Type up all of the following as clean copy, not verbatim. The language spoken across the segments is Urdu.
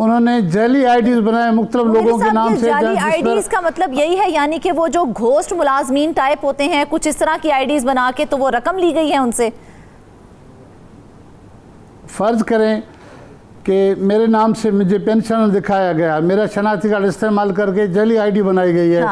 انہوں نے جعلی آئی ڈیز بنائے مختلف لوگوں کے نام سے. جعلی آئی ڈیز کا مطلب یہی ہے یعنی کہ وہ جو گھوسٹ ملازمین ٹائپ ہوتے ہیں کچھ اس طرح کی آئی ڈیز بنا کے تو وہ رقم لی گئی ہے ان سے. فرض کریں کہ میرے نام سے مجھے پینشن دکھایا گیا, میرا شناختی کارڈ استعمال کر کے جعلی آئی ڈی بنائی گئی ہے,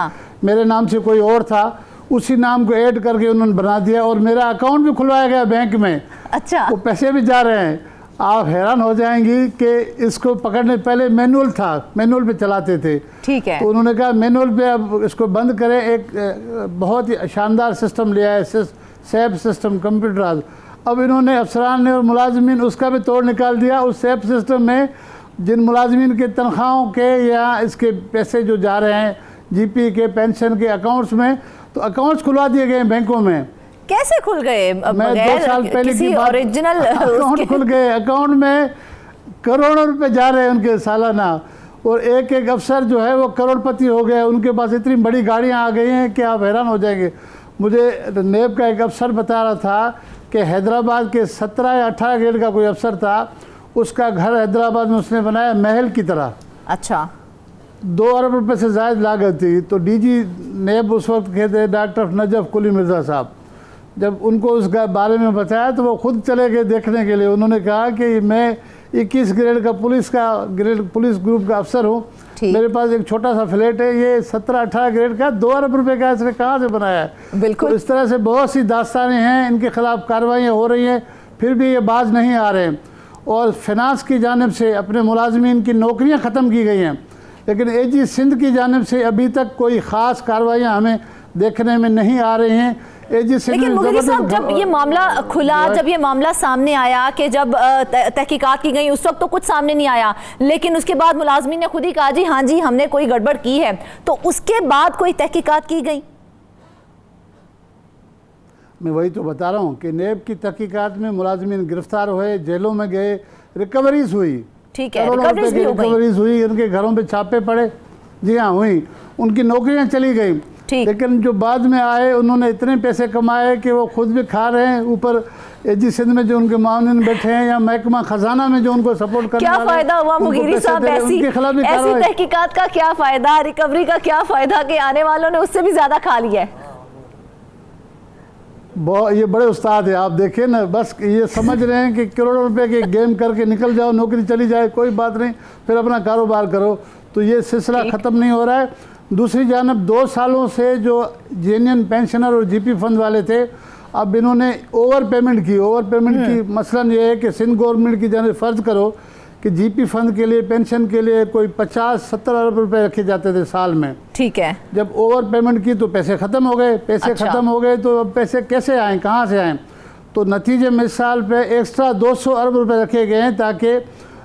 میرے نام سے کوئی اور تھا, اسی نام کو ایڈ کر کے انہوں نے بنا دیا اور میرا اکاؤنٹ بھی کھلوایا گیا بینک میں. اچھا, وہ پیسے بھی جا رہے ہیں. آپ حیران ہو جائیں گی کہ اس کو پکڑنے پہلے مینول تھا, مینول پہ چلاتے تھے. ٹھیک ہے, تو انہوں نے کہا مینول پہ اب اس کو بند کریں. ایک بہت ہی شاندار سسٹم لیا ہے, سیپ سسٹم کمپیوٹرائز. اب انہوں نے افسران نے اور ملازمین اس کا بھی توڑ نکال دیا. اس سیپ سسٹم میں جن ملازمین کے تنخواہوں کے یا اس کے پیسے جو جا رہے ہیں جی پی کے پینشن کے اکاؤنٹس میں, تو اکاؤنٹس کھلوا دیے گئے ہیں بینکوں میں. کیسے کھل گئے؟ میں 2 سال پہلے کی بات, اوریجنل اکاؤنٹ کھل گئے, اکاؤنٹ میں کروڑوں روپے جا رہے ہیں ان کے سالانہ. اور ایک ایک افسر جو ہے وہ کروڑ پتی ہو گئے, ان کے پاس اتنی بڑی گاڑیاں آ گئی ہیں کہ آپ حیران ہو جائیں گے. مجھے نیب کا ایک افسر بتا رہا تھا کہ حیدرآباد کے 17 یا 18 گریڈ کا کوئی افسر تھا, اس کا گھر حیدرآباد میں اس نے بنایا محل کی طرح. اچھا, 2 ارب روپے سے زائد لاگت تھی. تو ڈی جی نیب اس وقت کے تھے ڈاکٹر نجف قلی مرزا صاحب. جب ان کو اس کا بارے میں بتایا تو وہ خود چلے گئے دیکھنے کے لیے. انہوں نے کہا کہ میں 21 گریڈ کا پولیس گروپ کا افسر ہوں, میرے پاس ایک چھوٹا سا فلیٹ ہے, یہ 17-18 گریڈ کا 2 ارب روپے کا اس نے کہاں سے بنایا ہے. بالکل اس طرح سے بہت سی داستانیں ہیں, ان کے خلاف کارروائیاں ہو رہی ہیں, پھر بھی یہ باز نہیں آ رہے ہیں. اور فنانس کی جانب سے اپنے ملازمین کی نوکریاں ختم کی گئی ہیں, لیکن اے جی سندھ کی جانب سے ابھی تک کوئی خاص کارروائیاں ہمیں دیکھنے میں نہیں آ رہی ہیں. لیکن مغیری صاحب جب یہ معاملہ کھلا, جب یہ معاملہ سامنے آیا کہ جب تحقیقات کی گئی اس وقت تو کچھ سامنے نہیں آیا, لیکن اس کے بعد ملازمین نے خود ہی کہا جی ہاں جی ہم نے کوئی گڑبڑ کی ہے, تو اس کے بعد کوئی تحقیقات کی گئی؟ میں وہی تو بتا رہا ہوں کہ نیب کی تحقیقات میں ملازمین گرفتار ہوئے, جیلوں میں گئے, ریکوریز ہوئی. ٹھیک ہے, ریکوریز ہوئی, ان کے گھروں پہ چھاپے پڑے. جی ہاں ہوئی, ان کی نوکریاں چلی گئیں. لیکن جو بعد میں آئے انہوں نے اتنے پیسے کمائے کہ وہ خود بھی کھا رہے ہیں, اوپر اے جی سندھ میں جو ان کے معاونین بیٹھے ہیں یا محکمہ خزانہ میں جو ان کو سپورٹ کرنے کیا فائدہ ہوا مغیری صاحب ایسی تحقیقات کا؟ کیا فائدہ, ریکوری کا کیا فائدہ کہ آنے والوں نے اس سے بھی زیادہ کھا لیا ہے. یہ بڑے استاد ہیں, آپ دیکھیں نا, بس یہ سمجھ رہے ہیں کہ کروڑوں روپے کے گیم کر کے نکل جاؤ, نوکری چلی جائے, کوئی بات نہیں, پھر اپنا کاروبار کرو. تو یہ سلسلہ ختم نہیں ہو رہا ہے. دوسری جانب 2 سالوں سے جو جینین پینشنر اور جی پی فنڈ والے تھے, اب انہوں نے اوور پیمنٹ کی. مثلاً یہ ہے کہ سندھ گورنمنٹ کی جانب فرض کرو کہ جی پی فنڈ کے لیے پینشن کے لیے کوئی 50-70 ارب روپے رکھے جاتے تھے سال میں. ٹھیک ہے, جب اوور پیمنٹ کی تو پیسے ختم ہو گئے. تو اب پیسے kیسے آئیں, کہاں سے آئیں؟ تو نتیجے میں سال پہ ایکسٹرا 200 ارب روپے رکھے گئے ہیں تاکہ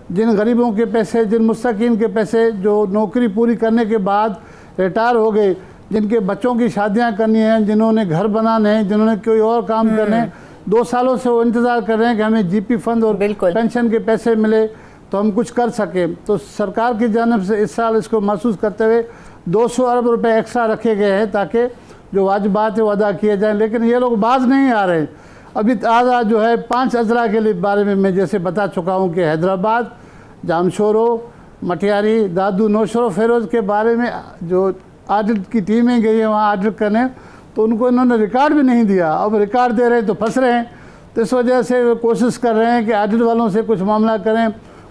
جن غریبوں کے پیسے, جن مستحقین کے پیسے جو نوکری پوری کرنے کے بعد ریٹائر ہو گئے, جن کے بچوں کی شادیاں کرنی ہیں, جنہوں نے گھر بنانے ہیں, جنہوں نے کوئی اور کام کرنے ہیں, 2 سالوں سے وہ انتظار کر رہے ہیں کہ ہمیں جی پی فنڈ اور پینشن کے پیسے ملے تو ہم کچھ کر سکیں. تو سرکار کی جانب سے اس سال اس کو محسوس کرتے ہوئے 200 ارب روپے ایکسٹرا رکھے گئے ہیں تاکہ جو واجبات ہیں وہ ادا کیے جائیں. لیکن یہ لوگ باز نہیں آ رہے ہیں. ابھی تازہ جو ہے 5 اضلاع کے بارے میں جیسے بتا چکا ہوں کہ حیدرآباد, جامشورو, مٹیاری, دادو, نوشہرو, فیروز کے بارے میں جو آڈٹ کی ٹیمیں گئی ہیں وہاں آڈٹ کرنے, تو ان کو انہوں نے ریکارڈ بھی نہیں دیا. اب ریکارڈ دے رہے ہیں تو پھنس رہے ہیں. تو اس وجہ سے وہ کوشش کر رہے ہیں کہ آڈٹ والوں سے کچھ معاملہ کریں,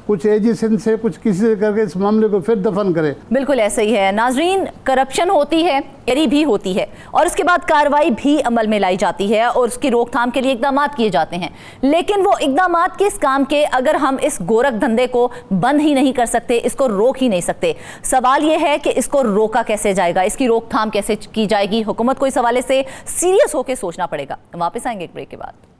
کچھ اے جی سندھ سے, کچھ کسی سے کر کے اس معاملے کو پھر دفن کرے. بالکل ایسا ہی ہے. ناظرین, کرپشن ہوتی ہے, ایری بھی ہوتی ہے, اور اس کے بعد کارروائی بھی عمل میں لائی جاتی ہے اور اس کی روک تھام کے لیے اقدامات کیے جاتے ہیں. لیکن وہ اقدامات کس کام کے اگر ہم اس گورکھ دھندے کو بند ہی نہیں کر سکتے, اس کو روک ہی نہیں سکتے؟ سوال یہ ہے کہ اس کو روکا کیسے جائے گا, اس کی روک تھام کیسے کی جائے گی؟ حکومت کو اس حوالے سے سیریس ہو کے سوچنا پڑے گا. واپس آئیں گے ایک بریک کے بعد.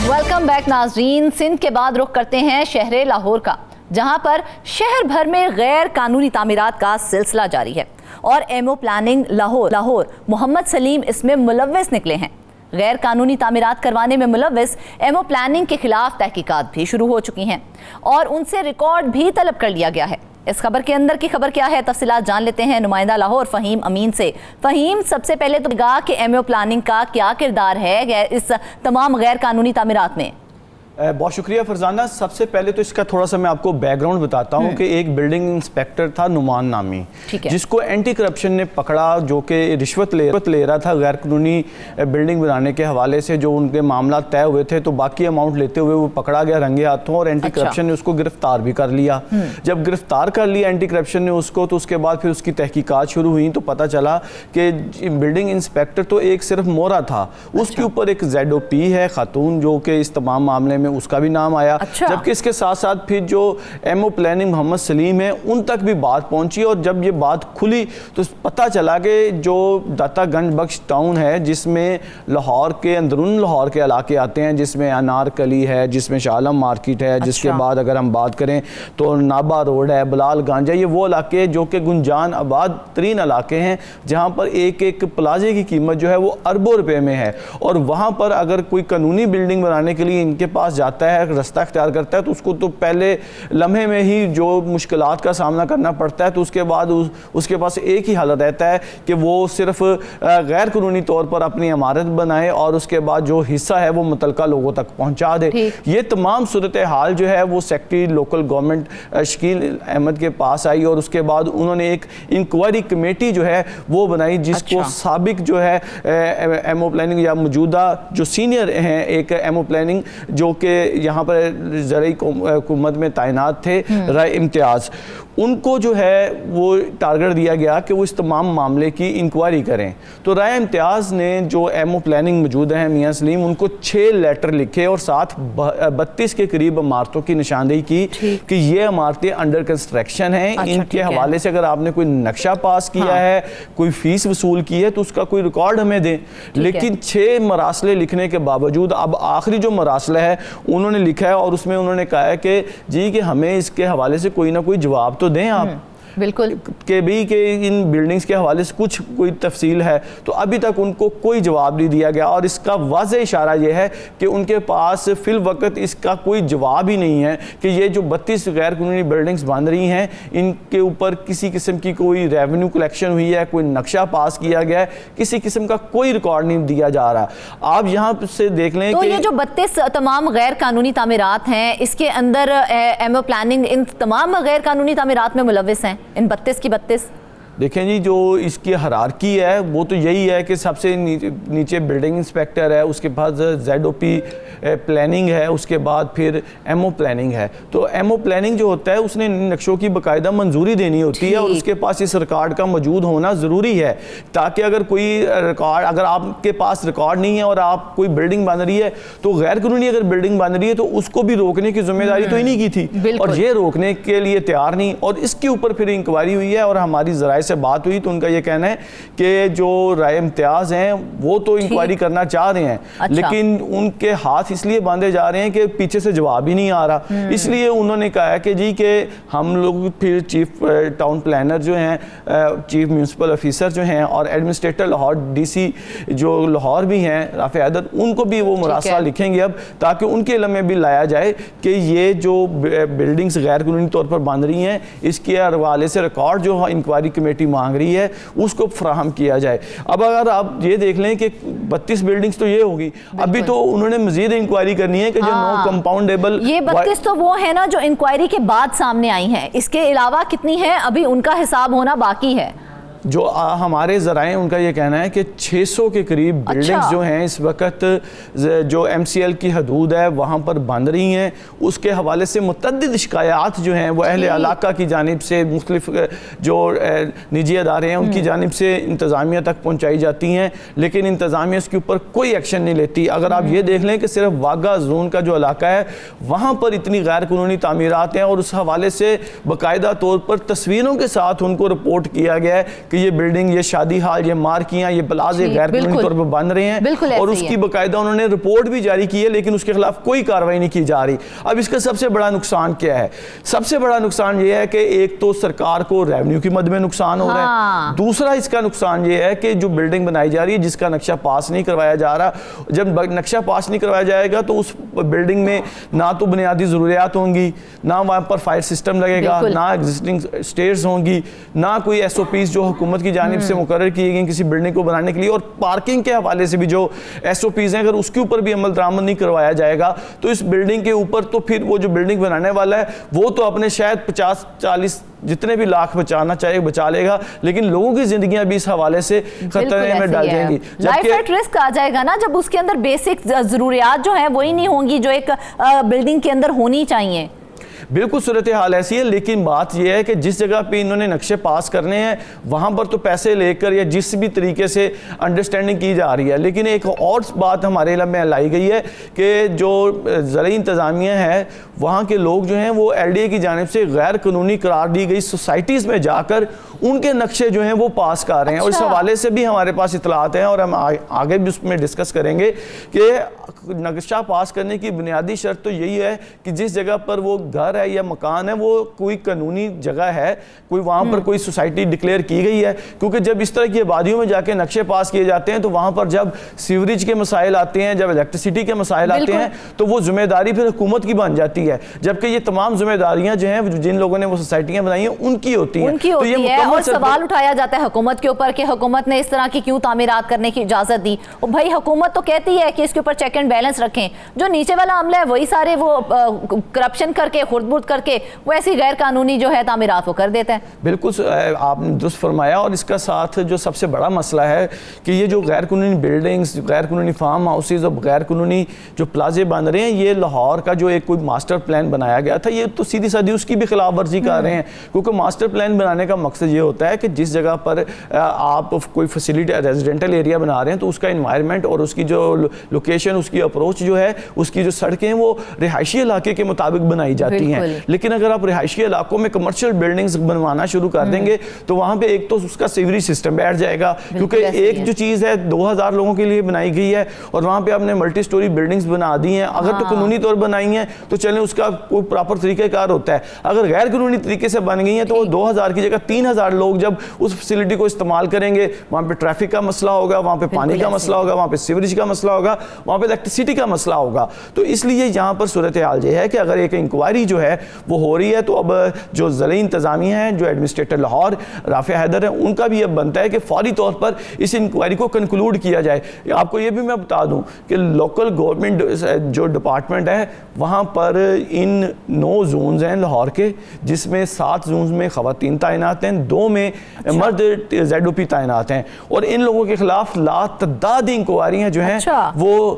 ویلکم بیک ناظرین. سندھ کے بعد رخ کرتے ہیں شہر لاہور کا, جہاں پر شہر بھر میں غیر قانونی تعمیرات کا سلسلہ جاری ہے اور M O planning Lahore Muhammad سلیم اس میں ملوث نکلے ہیں. غیر قانونی تعمیرات کروانے میں ملوث ایمو پلاننگ کے خلاف تحقیقات بھی شروع ہو چکی ہیں اور ان سے ریکارڈ بھی طلب کر لیا گیا ہے۔ اس خبر کے اندر کی خبر کیا ہے، تفصیلات جان لیتے ہیں نمائندہ لاہور فہیم امین سے۔ فہیم، سب سے پہلے تو کہا کہ ایمو پلاننگ کا کیا کردار ہے اس تمام غیر قانونی تعمیرات میں؟ بہت شکریہ فرزانہ۔ سب سے پہلے تو اس کا تھوڑا سا میں آپ کو بیک گراؤنڈ بتاتا ہوں کہ ایک بلڈنگ انسپیکٹر تھا نعمان نامی، جس کو اینٹی کرپشن نے پکڑا، جو کہ رشوت لے رہا تھا غیر قانونی بلڈنگ بنانے کے حوالے سے۔ جو ان کے معاملات طے ہوئے تھے تو باقی اماؤنٹ لیتے ہوئے وہ پکڑا گیا رنگے ہاتھوں، اور اینٹی کرپشن نے اس کو گرفتار بھی کر لیا۔ جب گرفتار کر لیا اینٹی کرپشن نے اس کو، تو اس کے بعد پھر اس کی تحقیقات شروع ہوئیں تو پتہ چلا کہ بلڈنگ انسپیکٹر تو ایک صرف مورا تھا، اس کے اوپر ایک ZOP ہے خاتون، جو کہ اس تمام معاملے میں اس کا بھی نام آیا۔ جبکہ اس کے ساتھ ساتھ پھر جو ایمو پلاننگ محمد سلیم ہے ان تک بھی بات پہنچی، اور جب یہ بات کھلی تو پتہ چلا کہ جو داتا گنج بخش ٹاؤن ہے، جس میں لاہور کے اندرون لاہور کے علاقے آتے ہیں، جس میں انارکلی ہے، جس میں شاہ عالم مارکیٹ ہے، جس کے بعد اگر ہم بات کریں تو نابا روڈ ہے، بلال گنج ہے، یہ وہ علاقے جو کہ گنجان آباد ترین علاقے ہیں، جہاں پر ایک ایک پلازے کی قیمت جو ہے وہ اربوں روپے میں ہے۔ اور وہاں پر اگر کوئی قانونی بلڈنگ بنانے کے لیے ان کے پاس جاتا ہے، رستہ اختیار کرتا ہے، تو اس کو تو پہلے لمحے میں ہی جو مشکلات کا سامنا کرنا پڑتا ہے، تو اس کے بعد اس کے پاس ایک ہی حالت رہتا ہے کہ وہ صرف غیر قانونی طور پر اپنی عمارت بنائے اور اس کے بعد جو حصہ ہے وہ متعلقہ لوگوں تک پہنچا دے۔ یہ تمام صورتحال جو ہے وہ secretary local government Shakeel Ahmed کے پاس آئی، اور اس کے بعد انہوں نے ایک انکوائری کمیٹی جو ہے وہ بنائی، جس کو سابق جو ہے ایمو پلاننگ یا موجودہ جو سینئر ہیں ایک ایمو پلاننگ جو کہ یہاں پر زرعی حکومت میں تعینات تھے، رائے امتیاز، ان کو جو ہے وہ ٹارگٹ دیا گیا کہ وہ اس تمام معاملے کی انکوائری کریں۔ تو رائے امتیاز نے جو ایمو پلاننگ موجود ہیں میاں سلیم، ان کو 6 لیٹر لکھے اور ساتھ 32 کے قریب عمارتوں کی نشاندہی کی کہ یہ عمارتیں انڈر کنسٹرکشن ہیں، ان کے حوالے سے اگر آپ نے کوئی نقشہ پاس کیا ہے، کوئی فیس وصول کی ہے، تو اس کا کوئی ریکارڈ ہمیں دیں۔ لیکن 6 مراسلے لکھنے کے باوجود اب آخری جو مراسلہ ہے انہوں نے لکھا ہے، اور اس میں انہوں نے کہا ہے کہ جی کہ ہمیں اس کے حوالے سے کوئی نہ کوئی جواب تو دیں آپ، بالکل کہ بھی کہ ان بلڈنگز کے حوالے سے کچھ کوئی تفصیل ہے۔ تو ابھی تک ان کو کوئی جواب نہیں دیا گیا، اور اس کا واضح اشارہ یہ ہے کہ ان کے پاس فی الوقت اس کا کوئی جواب ہی نہیں ہے کہ یہ جو 32 غیر قانونی بلڈنگز بن رہی ہیں، ان کے اوپر کسی قسم کی کوئی ریونیو کلیکشن ہوئی ہے، کوئی نقشہ پاس کیا گیا ہے، کسی قسم کا کوئی ریکارڈ نہیں دیا جا رہا۔ آپ یہاں سے دیکھ لیں تو کہ یہ جو 32 تمام غیر قانونی تعمیرات ہیں، اس کے اندر ایمو پلاننگ ان تمام غیر قانونی تعمیرات میں ملوث ہیں، ان 32 کی 32؟ دیکھیں جی، جو اس کی ہرارکی ہے وہ تو یہی ہے کہ سب سے نیچے بلڈنگ انسپیکٹر ہے، اس کے بعد ZOP پلاننگ ہے، اس کے بعد پھر ایمو پلاننگ ہے۔ تو ایمو پلاننگ جو ہوتا ہے اس نے نقشوں کی باقاعدہ منظوری دینی ہوتی ہے، اور اس کے پاس اس ریکارڈ کا موجود ہونا ضروری ہے، تاکہ اگر کوئی ریکارڈ، اگر آپ کے پاس ریکارڈ نہیں ہے اور آپ کوئی بلڈنگ بن رہی ہے تو غیر قانونی اگر بلڈنگ بن رہی ہے تو اس کو بھی روکنے کی ذمہ داری تو انہی کی تھی، اور یہ روکنے کے لیے تیار نہیں، اور اس کے اوپر پھر انکوائری ہوئی ہے، اور ہماری ذرائع سے بات ہوئی تو ان کا یہ کہنا ہے کہ جو رائے امتیاز ہیں وہ تو انکوائری کرنا چاہ رہے ہیں، لیکن ان کے ہاتھ اس لیے باندھے جا رہے ہیں کہ پیچھے سے جواب ہی نہیں آ رہا۔ اس لیے انہوں نے کہا ہے کہ جی کہ ہم لوگ پھر چیف ٹاؤن پلانر جو ہیں، چیف میونسپل آفیسر جو ہیں، اور ایڈمنسٹریٹر لاہور DC جو لاہور بھی ہیں رافع حیدر، ان کو بھی وہ مراسلہ لکھیں گے اب، تاکہ ان کے علم میں بھی لایا جائے کہ یہ جو بلڈنگز غیر قانونی طور پر بن رہی ہیں، اس کے حوالے سے ریکارڈ جو انکوائری کمیٹی مانگ رہی ہے اس کو فراہم کیا جائے۔ اب اگر آپ یہ دیکھ لیں کہ 32 بلڈنگز تو یہ ہوگی، ابھی تو انہوں نے مزید انکوائری کرنی ہے کہ جو نو کمپاؤنڈیبل، یہ 32 تو وہ ہے نا جو انکوائری کے بعد سامنے آئی ہیں، اس کے علاوہ کتنی ہیں ابھی ان کا حساب ہونا باقی ہے؟ جو ہمارے ذرائع ان کا یہ کہنا ہے کہ 600 کے قریب بلڈنگز جو ہیں اس وقت جو MCL کی حدود ہے وہاں پر بن رہی ہیں، اس کے حوالے سے متعدد شکایات جو ہیں وہ اہل علاقہ کی جانب سے، مختلف جو نجی ادارے ہیں ان کی جانب سے انتظامیہ تک پہنچائی جاتی ہیں، لیکن انتظامیہ اس کے اوپر کوئی ایکشن نہیں لیتی۔ اگر آپ یہ دیکھ لیں کہ صرف واگا زون کا جو علاقہ ہے وہاں پر اتنی غیر قانونی تعمیرات ہیں، اور اس حوالے سے باقاعدہ طور پر تصویروں کے ساتھ ان کو رپورٹ کیا گیا ہے کہ یہ بلڈنگ، یہ شادی ہال، یہ مارکیاں، یہ پلازے غیر قانونی طور پر بن رہے ہیں، اور اس کی باقاعدہ انہوں نے رپورٹ بھی جاری کی ہے، لیکن اس کے خلاف کوئی کارروائی نہیں کی جا رہی۔ اب اس کا سب سے بڑا نقصان کیا ہے؟ سب سے بڑا نقصان یہ ہے کہ ایک تو سرکار کو ریونیو کی مد میں نقصان ہو رہا ہے، دوسرا اس کا نقصان یہ ہے کہ جو بلڈنگ بنائی جا رہی ہے جس کا نقشہ پاس نہیں کروایا جا رہا، جب نقشہ پاس نہیں کروایا جائے گا تو اس بلڈنگ میں نہ تو بنیادی ضروریات ہوں گی، نہ وہاں پر فائر سسٹم لگے گا، نہ ایگزسٹنگ سٹیئرز ہوں گی، نہ کوئی ایس او پیز جو حکومت کی جانب سے مقرر کی گئی کسی بلڈنگ کو بنانے کے لیے، اور پارکنگ کے حوالے سے بھی جو ایس او پیز ہیں اگر اس کے اوپر بھی عمل درآمد نہیں کروایا جائے گا تو اس بلڈنگ کے اوپر تو پھر وہ جو بلڈنگ بنانے والا ہے وہ تو اپنے شاید 50-40 جتنے بھی لاکھ بچانا چاہے بچا لے گا، لیکن لوگوں کی زندگیاں بھی اس حوالے سے خطرے میں ڈال جائیں گی۔ لائف ایٹ رسک آ جائے گا نا جب اس کے اندر بیسک ضروریات جو ہیں وہی نہیں ہوں گی جو ایک بلڈنگ کے اندر ہونی چاہیے۔ بالکل صورتحال ایسی ہے، لیکن بات یہ ہے کہ جس جگہ پہ انہوں نے نقشے پاس کرنے ہیں وہاں پر تو پیسے لے کر یا جس بھی طریقے سے انڈرسٹینڈنگ کی جا رہی ہے، لیکن ایک اور بات ہمارے علم میں لائی گئی ہے کہ جو زرعی انتظامیہ ہے وہاں کے لوگ جو ہیں وہ ایل ڈی اے کی جانب سے غیر قانونی قرار دی گئی سوسائٹیز میں جا کر ان کے نقشے جو ہیں وہ پاس کر رہے ہیں، اور اس حوالے سے بھی ہمارے پاس اطلاعات ہیں اور ہم آگے بھی اس میں ڈسکس کریں گے کہ نقشہ پاس کرنے کی بنیادی شرط تو یہی ہے کہ جس جگہ پر وہ گھر ہے یا مکان ہے وہ کوئی قانونی جگہ ہے، کوئی وہاں پر کوئی سوسائٹی ڈکلیئر کی گئی ہے، کیونکہ جب اس طرح کی آبادیوں میں جا کے نقشے پاس کیے جاتے ہیں تو وہاں پر جب سیوریج کے مسائل آتے ہیں، جب الیکٹریسٹی کے مسائل آتے ہیں تو وہ ذمہ داری پھر حکومت کی بن جاتی ہے، جبکہ یہ تمام ذمہ داریاں جو ہیں جن لوگوں نے وہ سوسائٹیاں بنائی ہیں ان کی ہوتی ہیں۔ تو یہ اور سوال اٹھایا جاتا ہے حکومت کے اوپر کہ حکومت نے اس طرح کی کیوں تعمیرات کرنے کی اجازت دی؟ بھائی حکومت تو کہتی ہے کہ اس کے اوپر چیک اینڈ بیلنس رکھیں، جو نیچے والا عملہ ہے وہی سارے وہ کرپشن کر کے خرد برد کر کے وہ ایسی غیر قانونی جو ہے تعمیرات وہ کر دیتے ہیں۔ بالکل آپ نے درست فرمایا، اور اس کا ساتھ جو سب سے بڑا مسئلہ ہے کہ یہ جو غیر قانونی بلڈنگز، غیر قانونی فارم ہاؤسز اور غیر قانونی جو پلازے بن رہے ہیں، یہ لاہور کا جو ایک کوئی ماسٹر پلان بنایا گیا تھا یہ تو سیدھی سادھی اس کی بھی خلاف ورزی کر رہے ہیں، کیونکہ ماسٹر پلان بنانے کا مقصد یہ ہوتا ہے کہ جس جگہ پر آپ کوئی فیسیلیٹی ریزیڈنٹل ایریا بنا رہے ہیں تو اس کا انوائرمنٹ اور اس کی جو لوکیشن، اس کی اپروچ جو ہے، اس کی جو سڑکیں وہ رہائشی علاقے کے مطابق بنائی جاتی ہیں، لیکن اگر آپ رہائشی علاقوں میں کمرشل بلڈنگز بنوانا شروع کر دیں گے تو وہاں پہ ایک تو اس کا سیوریج سسٹم بیٹھ جائے گا، کیونکہ ایک جو چیز ہے 2000 لوگوں کے لیے بنائی گئی ہے اور وہاں پہ آپ نے ملٹی سٹوری بلڈنگز بنا دی ہیں، اگر تو قانونی طور بنائی ہیں تو چلیں اس کا کوئی پراپر طریقہ کار ہوتا ہے، اگر غیر قانونی طریقے سے بن گئی ہیں تو وہ 2000 کی جگہ 3000 لوگ جب اس فیسیلٹی کو استعمال کریں گے وہاں پہ ٹریفک کا مسئلہ ہوگا، وہاں پہ پانی کا مسئلہ ہوگا، وہاں پہ سیوریج کا مسئلہ ہوگا، وہاں پہ الیکٹریسٹی کا مسئلہ ہوگا۔ تو اس لیے یہاں پر صورتحال یہ ہے کہ اگر ایک انکوائری جو ہے وہ ہو رہی ہے تو اب جو زرعی انتظامیہ ہیں، جو ایڈمنسٹریٹر لاہور رافع حیدر ہیں، ان کا بھی اب بنتا ہے کہ فوری طور پر اس انکوائری کو کنکلوڈ کیا جائے۔ آپ کو یہ بھی میں بتا دوں کہ لوکل گورنمنٹ جو ڈپارٹمنٹ ہے وہاں پر ان 9 زونز ہیں لاہور کے، جس میں 7 زونز میں خواتین تعینات ہیں، 2 میں مرد زیڈ او پی تعینات ہیں، اور ان لوگوں کے خلاف لاتعداد انکوائریاں جو ہیں وہ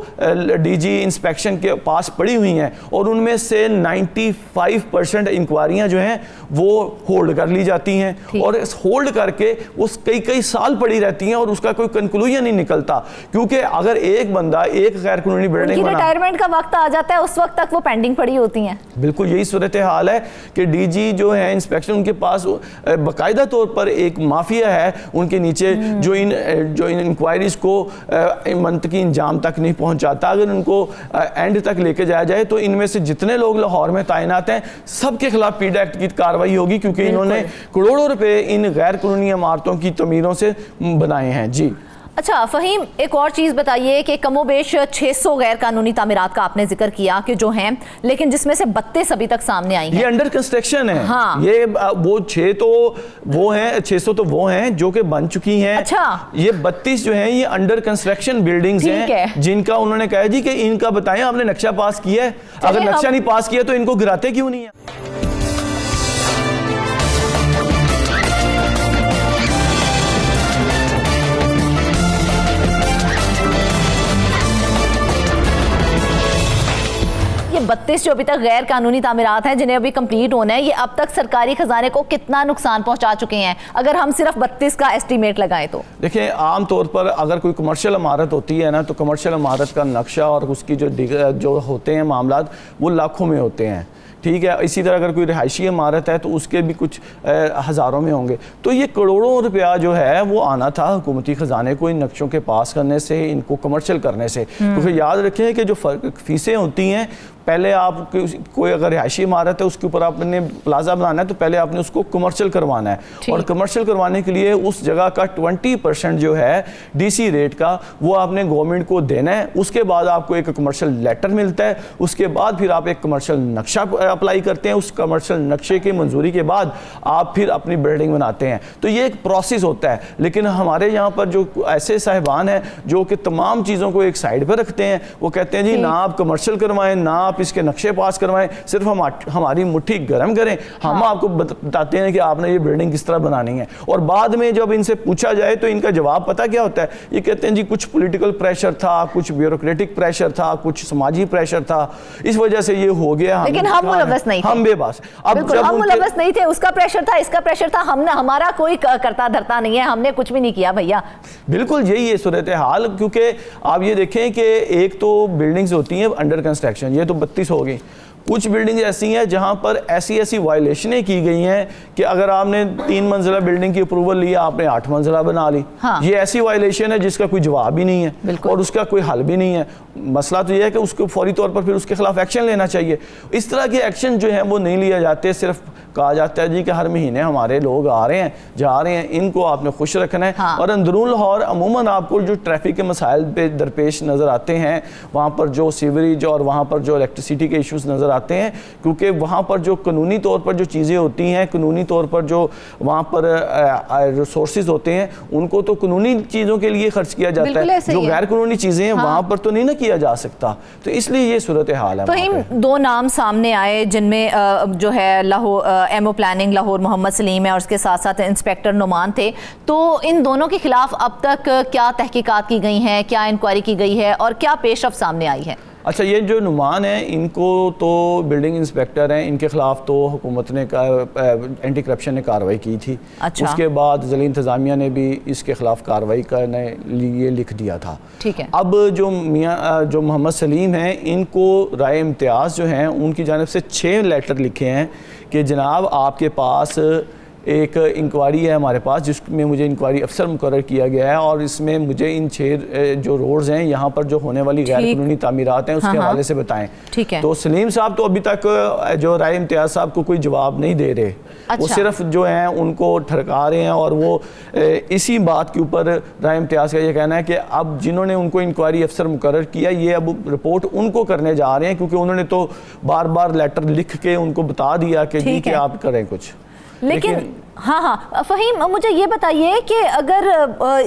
ڈی جی انسپیکشن کے پاس پڑی ہوئی ہیں، اور ان میں سے 95% انکوائریاں جو ہیں وہ ہولڈ کر لی جاتی ہیں، اور ہولڈ کر کے وہ کئی سال پڑی رہتی ہیں اور اس کا کوئی کنکلوژن نہیں نکلتا، کیونکہ اگر ایک بندہ ایک غیر قانونی بلڈنگ بنا، ریٹائرمنٹ کا وقت آ جاتا ہے اس وقت تک وہ پینڈنگ پڑی ہوتی ہیں۔ بالکل یہی صورتحال ہے کہ ڈی جی جو ہے انسپیکشن، ان کے پاس باقاعدہ طور پر ایک مافیا ہے ان کے نیچے جو ان انکوائریز کو منطقی انجام تک نہیں پہنچاتا۔ اگر ان کو اینڈ تک لے کے جایا جائے تو ان میں سے جتنے لوگ لاہور میں تعینات ہیں سب کے خلاف پیڈا ایکٹ کی کارروائی ہوگی، کیونکہ انہوں نے کروڑوں روپے ان غیر قانونی عمارتوں کی تعمیروں سے بنائے ہیں۔ جی اچھا فہیم، ایک اور چیز بتائیے کہ کم و بیش 600 غیر قانونی تعمیرات کا آپ نے ذکر کیا کہ جو ہیں، لیکن جس میں سے 32 ابھی تک سامنے آئی ہیں، یہ انڈر کنسٹرکشن ہے۔ ہاں، یہ وہ 600 تو وہ ہیں جو کہ بن چکی ہیں۔ اچھا، یہ 32 جو ہیں یہ انڈر کنسٹرکشن بلڈنگز ہیں جن کا انہوں نے کہا جی کہ ان کا بتائیں آپ نے نقشہ پاس کیا ہے، اگر نقشہ نہیں پاس کیا تو ان کو گراتے کیوں نہیں ہیں؟ یہ 32 جو ابھی تک غیر قانونی تعمیرات ہیں جنہیں ابھی کمپلیٹ ہونا ہے، یہ اب تک سرکاری خزانے کو کتنا نقصان پہنچا چکے ہیں اگر ہم صرف 32 کا ایسٹیمیٹ لگائیں تو؟ دیکھیں عام طور پر اگر کوئی کمرشل عمارت ہوتی ہے نا تو کمرشل عمارت کا نقشہ اور اس کی جو ہوتے ہیں معاملات وہ لاکھوں میں ہوتے ہیں، ٹھیک ہے, اسی طرح اگر کوئی رہائشی عمارت ہے تو اس کے بھی کچھ ہزاروں میں ہوں گے. تو یہ کروڑوں روپیہ جو ہے وہ آنا تھا حکومتی خزانے کو ان نقشوں کے پاس کرنے سے, ان کو کمرشل کرنے سے. کیونکہ یاد رکھیں کہ جو فیسیں ہوتی ہیں, پہلے آپ کوئی اگر رہائشی عمارت ہے اس کے اوپر آپ نے پلازا بنانا ہے تو پہلے آپ نے اس کو کمرشل کروانا ہے, اور کمرشل کروانے کے لیے اس جگہ کا 20% جو ہے ڈی سی ریٹ کا وہ آپ نے گورنمنٹ کو دینا ہے. اس کے بعد آپ کو ایک کمرشل لیٹر ملتا ہے, اس کے بعد پھر آپ ایک کمرشل نقشہ اپلائی کرتے ہیں, اس کمرشل نقشے کی منظوری کے بعد آپ پھر اپنی بلڈنگ بناتے ہیں. تو یہ ایک پروسیس ہوتا ہے. لیکن ہمارے یہاں پر جو ایسے صاحبان ہیں جو کہ تمام چیزوں کو ایک سائڈ پہ رکھتے ہیں, وہ کہتے ہیں جی نہ آپ کمرشل کروائیں, نہ آپ اس کے نقشے پاس کروائیں, صرف ہماری مٹھی گرم کریں, ہم آپ کو بتاتے ہیں کہ آپ نے یہ بلڈنگ کس طرح بنانی ہے. اور بعد میں جب ان سے پوچھا جائے تو ان کا جواب پتہ کیا ہوتا ہے, یہ کہتے ہیں جی کچھ پولیٹیکل پریشر تھا, کچھ بیوروکریٹک پریشر تھا, کچھ سماجی پریشر تھا, اس وجہ سے یہ ہو گیا. لیکن ہم ملوث نہیں تھے, ہم بے بس, ہم ملوث نہیں تھے. اس کا پریشر تھا, اس کا پریشر تھا, ہمارا کوئی کرتا دھرتا نہیں ہے, ہم نے کچھ بھی نہیں کیا بھیا. بالکل یہی ہے صورتحال. کیونکہ آپ یہ دیکھیں کہ ایک تو بلڈنگز ہوتی ہیں انڈر کنسٹرکشن, یہ تو 32 ہو گئی. کچھ بلڈنگ ایسی ہیں جہاں پر ایسی وائلیشنیں کی گئی ہیں کہ اگر آپ نے 3 منزلہ بلڈنگ کی اپروول لیا, آپ نے 8 منزلہ بنا لی. یہ ایسی وائلیشن ہے جس کا کوئی جواب ہی نہیں ہے اور اس کا کوئی حل بھی نہیں ہے. مسئلہ تو یہ ہے کہ اس کو فوری طور پر پھر اس کے خلاف ایکشن لینا چاہیے. اس طرح کے ایکشن جو ہیں وہ نہیں لیے جاتے. صرف کہا جاتا ہے جی کہ ہر مہینے ہمارے لوگ آ رہے ہیں جا رہے ہیں, ان کو آپ نے خوش رکھنا ہے. اور اندرون لاہور عموماً آپ کو جو ٹریفک کے مسائل پہ درپیش نظر آتے ہیں, وہاں پر جو سیوریج اور وہاں پر جو الیکٹریسٹی کے ایشوز نظر آتے ہیں, کیونکہ وہاں پر جو قانونی طور پر جو چیزیں ہوتی ہیں, قانونی طور پر جو وہاں پر ریسورسز ہوتے ہیں, ان کو تو قانونی چیزوں کے لیے خرچ کیا جاتا ہے. جو غیر قانونی چیزیں ہیں وہاں پر تو نہیں نہ کیا جا سکتا. تو اس لیے یہ صورتحال ہے. فہیم, 2 نام سامنے آئے جن میں جو ہے Lahore M O planning Lahore Muhammad Salim ہے اور اس کے ساتھ ساتھ انسپیکٹر نعمان تھے. تو ان دونوں کے خلاف اب تک کیا تحقیقات کی گئی ہیں, کیا انکوائری کی گئی ہے اور کیا پیش رفت سامنے آئی ہے؟ اچھا, یہ جو نعمان ہیں ان کو تو بلڈنگ انسپیکٹر ہیں, ان کے خلاف تو حکومت نے اینٹی کرپشن نے کارروائی کی تھی. اس کے بعد ضلعی انتظامیہ نے بھی اس کے خلاف کارروائی کرنے لیے لکھ دیا تھا. اب جو محمد سلیم ہیں, ان کو رائے امتیاز جو ہیں ان کی جانب سے 6 لیٹر لکھے ہیں کہ جناب آپ کے پاس ایک انکوائری ہے ہمارے پاس, جس میں مجھے انکوائری افسر مقرر کیا گیا ہے, اور اس میں مجھے ان 6 جو روڈز ہیں یہاں پر جو ہونے والی غیر قانونی تعمیرات ہیں اس کے حوالے سے بتائیں. تو سلیم صاحب تو ابھی تک جو رائے امتیاز صاحب کو کوئی جواب نہیں دے رہے. وہ صرف جو ہیں ان کو ٹھڑکا رہے ہیں, اور وہ اسی بات کے اوپر رائے امتیاز کا یہ کہنا ہے کہ اب جنہوں نے ان کو انکوائری افسر مقرر کیا, یہ اب رپورٹ ان کو کرنے جا رہے ہیں, کیونکہ انہوں نے تو بار بار لیٹر لکھ کے ان کو بتا دیا کہ جی کہ آپ کریں کچھ. لیکن فہیم, مجھے یہ بتائیے کہ اگر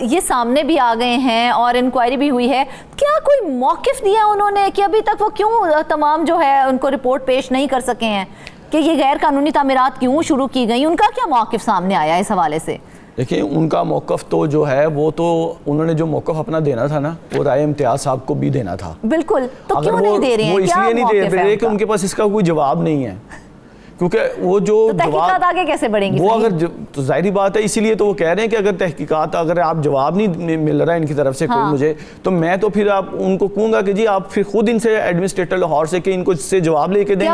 یہ سامنے بھی آ گئے ہیں اور انکوائری بھی ہوئی ہے, کیا کوئی موقف دیا انہوں نے کہ ابھی تک وہ کیوں تمام جو ہے ان کو رپورٹ پیش نہیں کر سکے ہیں, کہ یہ غیر قانونی تعمیرات کیوں شروع کی گئی؟ ان کا کیا موقف سامنے آیا اس حوالے سے؟ دیکھیں, ان کا موقف تو جو ہے وہ تو انہوں نے جو موقف اپنا دینا تھا نا, وہ رائے امتیاز صاحب کو بھی دینا تھا. بالکل, تو کیوں نہیں دے رہے ہیں؟ وہ اس لیے نہیں دے رہے کہ ان کے پاس اس کا کوئی جواب نہیں ہے. کیونکہ وہ جو تحقیقات آگے کیسے بڑھیں گی؟ وہ اگر تو ظاہری بات ہے, اسی لیے تو وہ کہہ رہے ہیں کہ اگر تحقیقات, اگر آپ جواب نہیں مل رہا ہے ان کی طرف سے کوئی مجھے, تو میں تو پھر آپ ان کو کہوں گا کہ جی آپ پھر خود ان سے ایڈمنسٹریٹر لاہور سے کہ ان کو اس سے جواب لے کے دیں.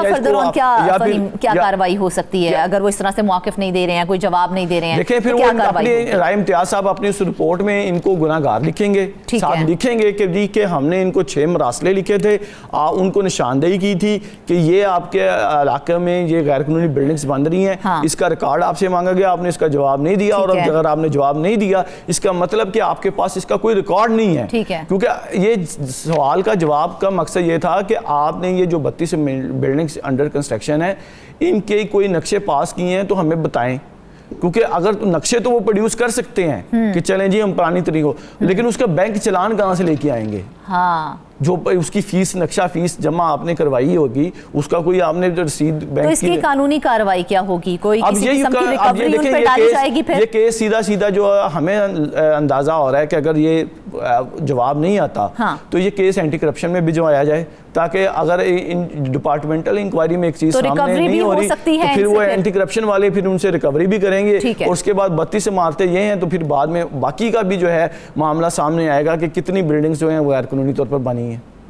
کیا کارروائی ہو سکتی ہے اگر وہ اس طرح سے موقف نہیں دے رہے ہیں, کوئی جواب نہیں دے رہے ہیں؟ دیکھیں, پھر وہ اپنے رائے امتیاز صاحب اپنی اس رپورٹ میں ان کو گناہ گار لکھیں گے, ساتھ لکھیں گے کہ جی کہ ہم نے ان کو 6 مراسلے لکھے تھے, ان کو نشاندہی کی تھی کہ یہ آپ کے علاقے میں یہ غیر قانونی بلڈنگز بن رہی ہیں, اس کا ریکارڈ آپ سے مانگا گیا, آپ نے اس کا جواب نہیں دیا, اور اگر آپ نے جواب نہیں دیا اس کا مطلب کہ آپ کے پاس اس کا کوئی ریکارڈ نہیں ہے. کیونکہ یہ سوال کا جواب کا مقصد یہ تھا کہ آپ نے یہ جو 32 بلڈنگز انڈر کنسٹرکشن ہیں ان کے کوئی نقشے پاس کیے ہیں تو ہمیں بتائیں, کیونکہ اگر نقشے تو وہ پروڈیوس کر سکتے ہیں کہ چلیں جی ہم پرانی طریقوں, لیکن اس کا بینک چلان کہاں سے لے کے آئیں گے؟ جو اس کی فیس, نقشہ فیس جمع آپ نے کروائی ہوگی, اس کا کوئی آپ نے رسید بینک کی, تو اس کی قانونی کارروائی کیا ہوگی؟ کوئی کسی قسم کی ریکوری ان پہ ڈالی جائے گی؟ پھر یہ کیس سیدھا جو ہمیں اندازہ ہو رہا ہے کہ اگر یہ جواب نہیں آتا تو یہ کیس اینٹی کرپشن میں بھجوایا جائے, تاکہ اگر ڈپارٹمنٹل انکوائری میں ایک چیز سامنے نہیں ہو رہی تو پھر وہ اینٹی کرپشن والے پھر ان سے ریکوری بھی کریں گے, اور اس کے بعد 32 عمارتیں یہ ہیں تو پھر بعد میں باقی کا بھی جو ہے معاملہ سامنے آئے گا کہ کتنی بلڈنگز جو ہیں وہ غیر قانونی طور پر بنی ہیں.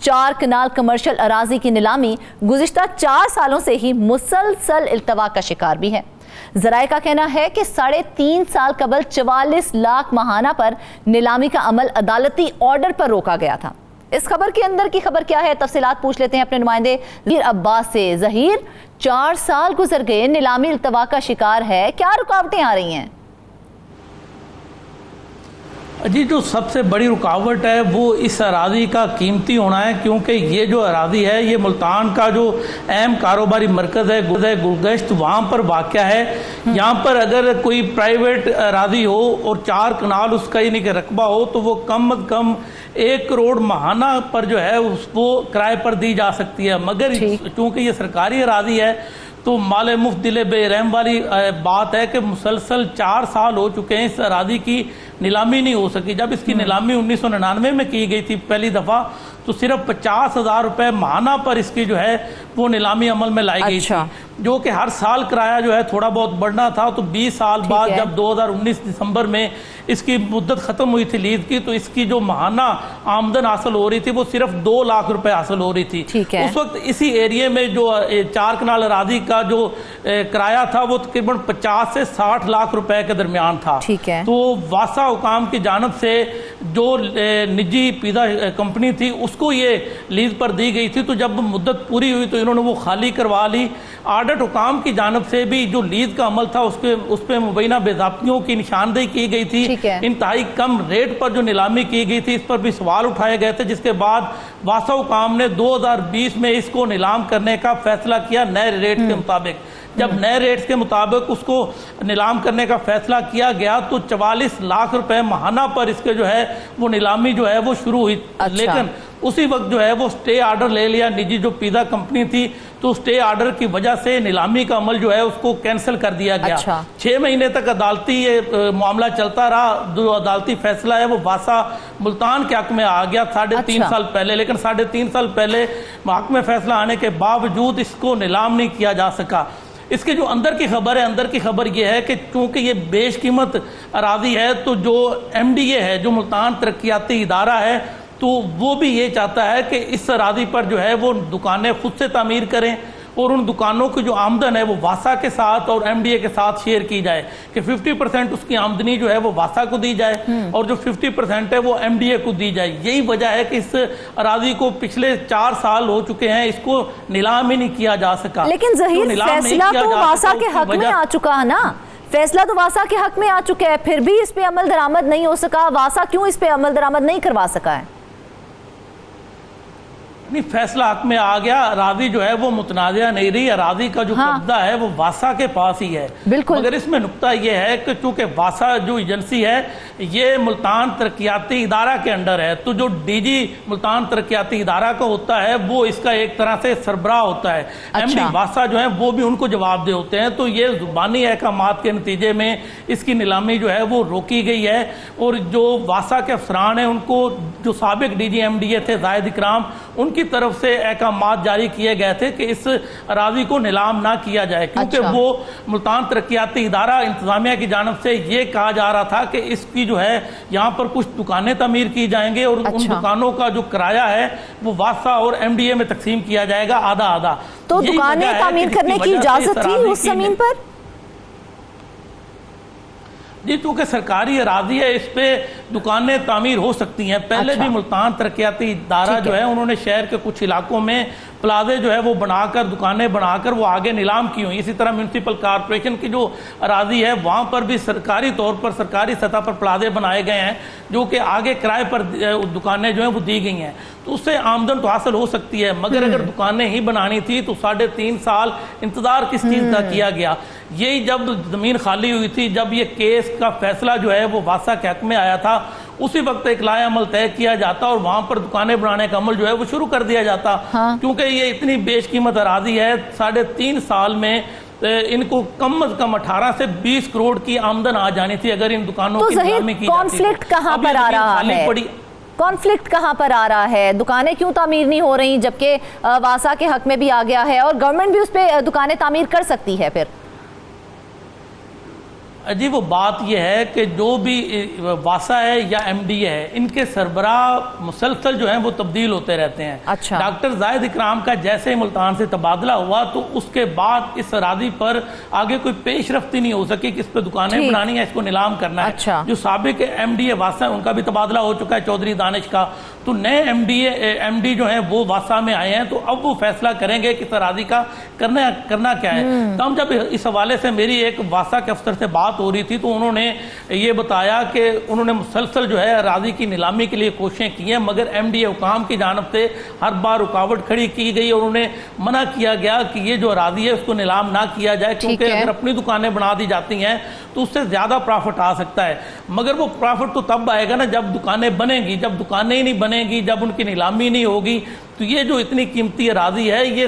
4 کنال کمرشل اراضی کی نیلامی گزشتہ 4 سالوں سے ہی مسلسل التوا کا شکار بھی ہے۔ ذرائع کا کہنا ہے کہ 3.5 سال قبل 44 لاکھ ماہانہ پر نیلامی کا عمل عدالتی آرڈر پر روکا گیا تھا۔ اس خبر کے اندر کی خبر کیا ہے، تفصیلات پوچھ لیتے ہیں اپنے نمائندے ظہیر عباس سے۔ ظہیر، 4 سال گزر گئے، نیلامی التوا کا شکار ہے، کیا رکاوٹیں آ رہی ہیں؟ جی، جو سب سے بڑی رکاوٹ ہے وہ اس اراضی کا قیمتی ہونا ہے، کیونکہ یہ جو اراضی ہے یہ ملتان کا جو اہم کاروباری مرکز ہے گلگشت، وہاں پر واقع ہے۔ یہاں پر اگر کوئی پرائیویٹ اراضی ہو اور 4 کنال اس کا یعنی کہ رقبہ ہو تو وہ کم از کم 1 کروڑ ماہانہ پر جو ہے اس کو کرائے پر دی جا سکتی ہے، مگر چونکہ یہ سرکاری اراضی ہے تو مال مفت دل بے رحم والی بات ہے کہ مسلسل 4 سال ہو چکے ہیں اس اراضی کی نیلامی نہیں ہو سکی۔ جب اس کی نیلامی 1999 میں کی گئی تھی پہلی دفعہ تو صرف 50,000 روپے ماہانہ پر اس کی جو ہے وہ نیلامی عمل میں لائی گئی تھی، جو کہ ہر سال کرایہ جو ہے تھوڑا بہت بڑھنا تھا۔ تو 20 سال بعد جب 2019 دسمبر میں اس کی مدت ختم ہوئی تھی لیز کی، تو اس کی جو ماہانہ آمدن حاصل ہو رہی تھی وہ صرف 2 لاکھ روپے حاصل ہو رہی تھی۔ اس وقت اسی ایریے میں جو 4 کنال اراضی کا جو کرایہ تھا وہ تقریباً 50 سے 60 لاکھ روپے کے درمیان تھا۔ تو واسا حکام کی جانب سے جو نجی پیزا کمپنی تھی اس کو یہ لیز پر دی گئی تھی، تو جب مدت پوری ہوئی تو انہوں نے وہ خالی کروا لی۔ آرڈر حکام کی جانب سے بھی جو لیز کا عمل تھا اس پہ مبینہ بے ضابطگیوں کی نشاندہی کی گئی تھی، انتہائی کم ریٹ پر جو نیلامی کی گئی تھی، اس پر بھی سوال اٹھائے گئے تھے، جس کے بعد واسا حکام نے 2020 میں اس کو نیلام کرنے کا فیصلہ کیا نئے ریٹ کے مطابق۔ جب نئے ریٹس کے مطابق اس کو نیلام کرنے کا فیصلہ کیا گیا تو 44 لاکھ روپے ماہانہ پر اس کے جو ہے وہ نیلامی جو ہے وہ شروع ہوئی، لیکن اسی وقت جو ہے وہ سٹے آرڈر لے لیا نجی جو پیزا کمپنی تھی، تو سٹے آرڈر کی وجہ سے نیلامی کا عمل جو ہے اس کو کینسل کر دیا گیا۔ 6 مہینے تک عدالتی یہ معاملہ چلتا رہا۔ جو عدالتی فیصلہ ہے وہ واسا ملتان کے حق میں آ گیا 3.5 سال پہلے، لیکن 3.5 سال پہلے محکمہ فیصلہ آنے کے باوجود اس کو نیلام نہیں کیا جا سکا۔ اس کے جو اندر کی خبر ہے، اندر کی خبر یہ ہے کہ چونکہ یہ بیش قیمت اراضی ہے تو جو MDA ہے، جو ملتان ترقیاتی ادارہ ہے، تو وہ بھی یہ چاہتا ہے کہ اس اراضی پر جو ہے وہ دکانیں خود سے تعمیر کریں اور ان دکانوں کی جو آمدن ہے وہ واسا کے ساتھ اور MDA کے ساتھ شیئر کی جائے، کہ 50% اس کی آمدنی جو ہے وہ واسا کو دی جائے اور جو 50% ہے وہ MDA کو دی جائے۔ یہی وجہ ہے کہ اس اراضی کو پچھلے 4 سال ہو چکے ہیں، اس کو نیلام ہی نہیں کیا جا سکا۔ لیکن ظہیر، فیصلہ تو واسا کے حق میں آ چکا ہے نا، فیصلہ تو واسا کے حق میں آ چکا ہے، پھر بھی اس پہ عمل درآمد نہیں ہو سکا۔ واسا کیوں اس پہ عمل درآمد نہیں کروا سکا ہے؟ نہیں، فیصلہ حق میں آ گیا، اراضی جو ہے وہ متنازعہ نہیں رہی، اراضی کا جو قبضہ ہے وہ واسا کے پاس ہی ہے۔ مگر اس میں نقطہ یہ ہے کہ چونکہ واسا جو ایجنسی ہے یہ ملتان ترقیاتی ادارہ کے انڈر ہے، تو جو DG ملتان ترقیاتی ادارہ کا ہوتا ہے وہ اس کا ایک طرح سے سربراہ ہوتا ہے۔ MD واسا جو ہے وہ بھی ان کو جواب دہ ہوتے ہیں، تو یہ زبانی احکامات کے نتیجے میں اس کی نیلامی جو ہے وہ روکی گئی ہے، اور جو واسا کے افسران ہیں ان کو جو سابق DG MDA تھے زاہد اکرام، ان کی طرف سے احکامات جاری کیے گئے تھے کہ اس اراضی کو نیلام نہ کیا جائے، کیونکہ وہ ملتان ترقیاتی ادارہ انتظامیہ کی جانب سے یہ کہا جا رہا تھا کہ اس کی جو ہے یہاں پر کچھ دکانیں تعمیر کی جائیں گے اور ان دکانوں کا جو کرایہ ہے وہ واسا اور MDA میں تقسیم کیا جائے گا آدھا آدھا۔ تو دکانیں تعمیر کرنے کی اجازت تھی اس زمین پر؟ جی، چونکہ سرکاری اراضی ہے، اس پہ دکانیں تعمیر ہو سکتی ہیں۔ پہلے بھی ملتان ترقیاتی ادارہ جو ہے انہوں نے شہر کے کچھ علاقوں میں پلازے جو ہے وہ بنا کر، دکانیں بنا کر وہ آگے نیلام کی ہوئی۔ اسی طرح میونسپل کارپوریشن کی جو اراضی ہے وہاں پر بھی سرکاری طور پر سرکاری سطح پر پلازے بنائے گئے ہیں جو کہ آگے کرائے پر دکانیں جو ہیں وہ دی گئی ہیں، تو اس سے آمدن تو حاصل ہو سکتی ہے، مگر اگر دکانیں ہی بنانی تھی تو 3.5 سال انتظار کس چیز کا کیا گیا؟ یہی جب زمین خالی ہوئی تھی، جب یہ کیس کا فیصلہ جو ہے وہ واسا کے حق میں آیا تھا، اسی وقت ایک لائحہ عمل طے کیا جاتا اور وہاں پر دکانیں بنانے کا عمل جو ہے وہ شروع کر دیا جاتا، کیونکہ یہ اتنی بیش قیمت اراضی ہے۔ 3.5 سال میں ان کو کم از کم 18 سے 20 کروڑ کی آمدن آ جانی تھی اگر ان دکانوں کی نیلامی کی جاتی۔ تو ظہیر، کانفلکٹ کہاں پر آ رہا ہے؟ کانفلکٹ کہاں پر آ رہا ہے؟ دکانیں کیوں تعمیر نہیں ہو رہی جبکہ واسا کے حق میں بھی آ گیا ہے اور گورنمنٹ بھی اس پہ دکانیں تعمیر کر سکتی ہے؟ پھر جی وہ بات یہ ہے کہ جو بھی واسا ہے یا ایم ڈی اے ہے، ان کے سربراہ مسلسل جو ہیں وہ تبدیل ہوتے رہتے ہیں۔ اچھا۔ ڈاکٹر زاہد اکرام کا جیسے ملتان سے تبادلہ ہوا تو اس کے بعد اس اراضی پر آگے کوئی پیش رفتی نہیں ہو سکی کہ اس پہ دکانیں بنانی ہے، اس کو نیلام کرنا ہے۔ اچھا۔ جو سابق ایم ڈی اے واسا ہے ان کا بھی تبادلہ ہو چکا ہے، چودھری دانش کا، تو نئے ایم ڈی جو ہیں وہ واسا میں آئے ہیں، تو اب وہ فیصلہ کریں گے کہ اس اراضی کا کرنا کیا ہے۔ تو ہم جب اس حوالے سے میری ایک واسا کے افسر سے بات ہو رہی تھی تو انہوں نے یہ بتایا کہ انہوں نے مسلسل جو ہے اراضی کی نیلامی کے لیے کوششیں کی ہیں، مگر ایم ڈی اے حکام کی جانب سے ہر بار رکاوٹ کھڑی کی گئی اور انہیں منع کیا گیا کہ یہ جو اراضی ہے اس کو نیلام نہ کیا جائے، کیونکہ اگر اپنی دکانیں بنا دی جاتی ہیں تو اس سے زیادہ پرافٹ آ سکتا ہے۔ مگر وہ پرافٹ تو تب آئے گا نا جب دکانیں بنیں گی، جب دکانیں ہی نہیں بنیں گی، جب ان کی نیلامی نہیں ہوگی، تو یہ جو اتنی قیمتی اراضی ہے یہ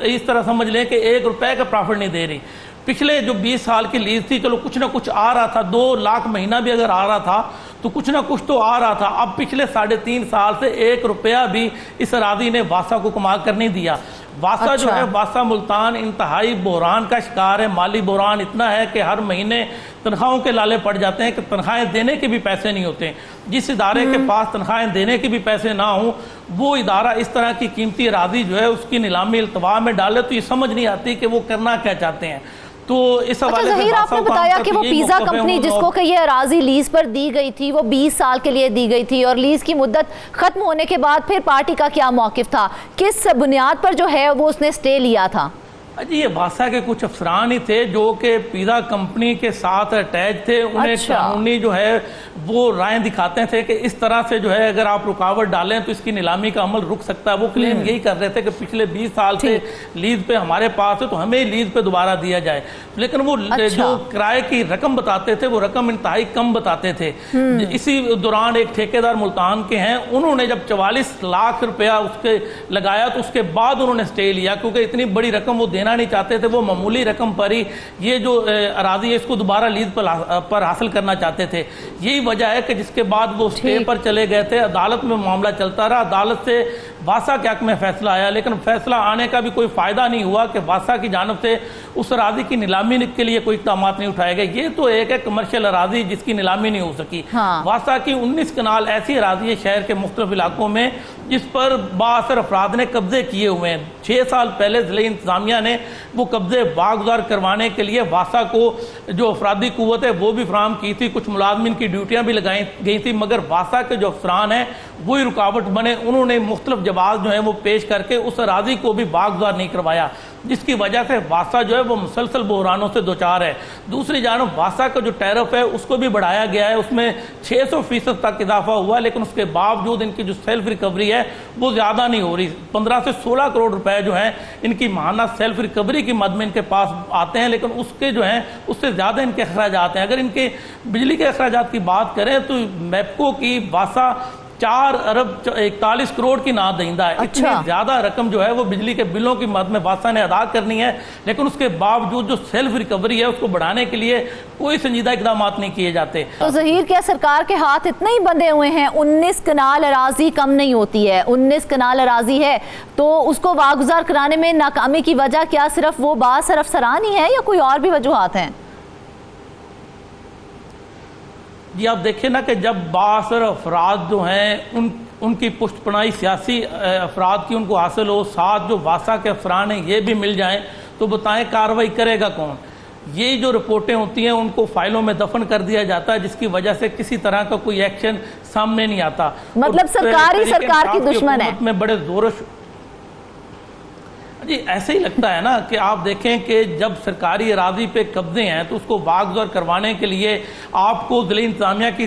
اس طرح سمجھ لیں کہ 1 روپے کا پرافٹ نہیں دے رہی۔ پچھلے جو 20 سال کی لیز تھی چلو کچھ نہ کچھ آ رہا تھا، 2 لاکھ مہینہ بھی اگر آ رہا تھا تو کچھ نہ کچھ تو آ رہا تھا۔ اب پچھلے 3.5 سال سے 1 روپیہ بھی اس اراضی نے واسا کو کما کر نہیں دیا۔ واسا جو ہے واسا ملتان انتہائی بحران کا شکار ہے۔ مالی بحران اتنا ہے کہ ہر مہینے تنخواہوں کے لالے پڑ جاتے ہیں کہ تنخواہیں دینے کے بھی پیسے نہیں ہوتے۔ جس ادارے کے پاس تنخواہیں دینے کے بھی پیسے نہ ہوں وہ ادارہ اس طرح کی قیمتی اراضی جو ہے اس کی نیلامی التوا میں ڈالے تو یہ سمجھ نہیں آتی کہ وہ کرنا کیا چاہتے ہیں۔ تو اس حوالے سے ظہیر آپ نے بتایا کہ وہ پیزا کمپنی جس کو کہ یہ اراضی لیز پر دی گئی تھی وہ 20 سال کے لیے دی گئی تھی، اور لیز کی مدت ختم ہونے کے بعد پھر پارٹی کا کیا موقف تھا، کس بنیاد پر جو ہے وہ اس نے سٹے لیا تھا؟ جی یہ واسا کے کچھ افسران ہی تھے جو کہ پیزا کمپنی کے ساتھ اٹیچ تھے، انہیں قانونی جو ہے وہ رائے دکھاتے تھے کہ اس طرح سے جو ہے اگر آپ رکاوٹ ڈالیں تو اس کی نیلامی کا عمل رک سکتا ہے۔ وہ کلیم یہی کر رہے تھے کہ پچھلے 20 سال سے لیز پہ ہمارے پاس ہے تو ہمیں لیز پہ دوبارہ دیا جائے، لیکن وہ جو کرائے کی رقم بتاتے تھے وہ رقم انتہائی کم بتاتے تھے۔ اسی دوران ایک ٹھیکیدار ملتان کے ہیں، انہوں نے جب 44 لاکھ روپیہ اس کے لگایا تو اس کے بعد انہوں نے سٹے لیا، کیونکہ اتنی بڑی رقم وہ دینا نہیں چاہتے تھے، وہ معمولی رقم پر ہی یہ جو اراضی ہے اس کو دوبارہ لیز پر حاصل کرنا چاہتے تھے۔ یہی وجہ ہے کہ جس کے بعد وہ سٹے پر چلے گئے تھے، عدالت میں معاملہ چلتا رہا، عدالت سے واسا کے حق میں فیصلہ آیا، لیکن فیصلہ آنے کا بھی کوئی فائدہ نہیں ہوا کہ واسا کی جانب سے اس اراضی کی نیلامی کے لیے کوئی اقدامات نہیں اٹھائے گئے۔ یہ تو ایک ہے کمرشل اراضی جس کی نیلامی نہیں ہو سکی۔ واسا کی 19 کنال ایسی اراضی ہے شہر کے مختلف علاقوں میں جس پر بااثر افراد نے قبضے کیے ہوئے ہیں۔ 6 سال پہلے ضلع انتظامیہ نے وہ قبضے واگزار کروانے کے لیے واسا کو جو افرادی قوت ہے وہ بھی فراہم کی تھی، کچھ ملازمین کی ڈیوٹیاں بھی لگائی گئی تھی، مگر واسا کے جو افسران ہیں وہی رکاوٹ بنے۔ انہوں نے مختلف جواز جو ہیں وہ پیش کر کے اس اراضی کو بھی واگزار نہیں کروایا، جس کی وجہ سے واسا جو ہے وہ مسلسل بحرانوں سے دوچار ہے۔ دوسری جانب واسا کا جو ٹیرف ہے اس کو بھی بڑھایا گیا ہے، اس میں 600% تک اضافہ ہوا، لیکن اس کے باوجود ان کی جو سیلف ریکوری ہے وہ زیادہ نہیں ہو رہی۔ 15 سے 16 کروڑ روپے جو ہیں ان کی ماہانہ سیلف ریکوری کی مد میں ان کے پاس آتے ہیں، لیکن اس کے جو ہیں اس سے زیادہ ان کے اخراجات ہیں۔ اگر ان کے بجلی کے اخراجات کی بات کریں تو میپکو کی واسا 4 ارب 41 کروڑ کی ناد دہندہ ہے۔ اتنی زیادہ رقم جو ہے وہ بجلی کے بلوں کی مد میں واسا نے ادا کرنی ہے، لیکن اس کے باوجود جو سیلف ریکوری ہے اس کو بڑھانے کے لیے کوئی سنجیدہ اقدامات نہیں کیے جاتے۔ تو ظہیر کیا سرکار کے ہاتھ اتنے ہی بندھے ہوئے ہیں؟ 19 کنال اراضی کم نہیں ہوتی ہے، 19 کنال اراضی ہے تو اس کو واگزار کرانے میں ناکامی کی وجہ کیا صرف وہ بااثر افسران ہی ہے یا کوئی اور بھی وجوہات ہیں؟ جی آپ دیکھیں نا کہ جب بااثر افراد جو ہیں ان کی پشت پناہی سیاسی افراد کی ان کو حاصل ہو، ساتھ جو واسا کے افراد ہیں یہ بھی مل جائیں تو بتائیں کارروائی کرے گا کون؟ یہ جو رپورٹیں ہوتی ہیں ان کو فائلوں میں دفن کر دیا جاتا ہے، جس کی وجہ سے کسی طرح کا کوئی ایکشن سامنے نہیں آتا۔ مطلب سرکار کی دشمن ہے میں بڑے زور جی ایسے ہی لگتا ہے نا کہ آپ دیکھیں کہ جب سرکاری اراضی پہ قبضے ہیں تو اس کو واگزار کروانے کے لیے آپ کو ضلع انتظامیہ کی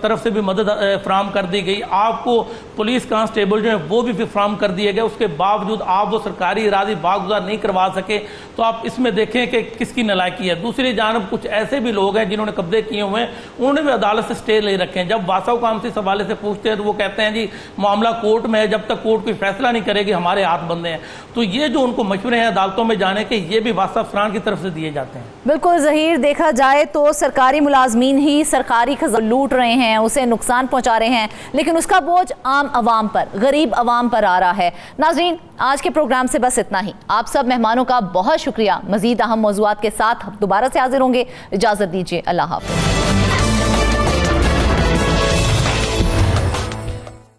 طرف سے بھی مدد فراہم کر دی گئی، آپ کو پولیس کانسٹیبل جو ہیں وہ بھی فراہم کر دیے گئے، اس کے باوجود آپ وہ سرکاری اراضی واگزار نہیں کروا سکے، تو آپ اس میں دیکھیں کہ کس کی نالائکی ہے۔ دوسری جانب کچھ ایسے بھی لوگ ہیں جنہوں نے قبضے کیے ہوئے ہیں، انہوں نے بھی عدالت سے سٹے لے رکھے ہیں۔ جب واسا کو ہم سے اس حوالے سے پوچھتے ہیں تو وہ کہتے ہیں جی معاملہ کورٹ میں ہے، جب تک کورٹ کوئی فیصلہ نہیں کرے گی ہمارے ہاتھ بندے ہیں۔ تو یہ جو ان کو مشورے ہیں عدالتوں میں جانے کے یہ بھی واسطہ افسران کی طرف سے دیے جاتے ہیں۔ بالکل ظہیر، دیکھا جائے تو سرکاری ملازمین ہی سرکاری خزانہ لوٹ رہے ہیں، اسے نقصان پہنچا رہے ہیں، لیکن اس کا بوجھ عام عوام پر، غریب عوام پر آ رہا ہے۔ ناظرین، آج کے پروگرام سے بس اتنا ہی۔ آپ سب مہمانوں کا بہت شکریہ۔ مزید اہم موضوعات کے ساتھ دوبارہ سے حاضر ہوں گے۔ اجازت دیجیے، اللہ حافظ۔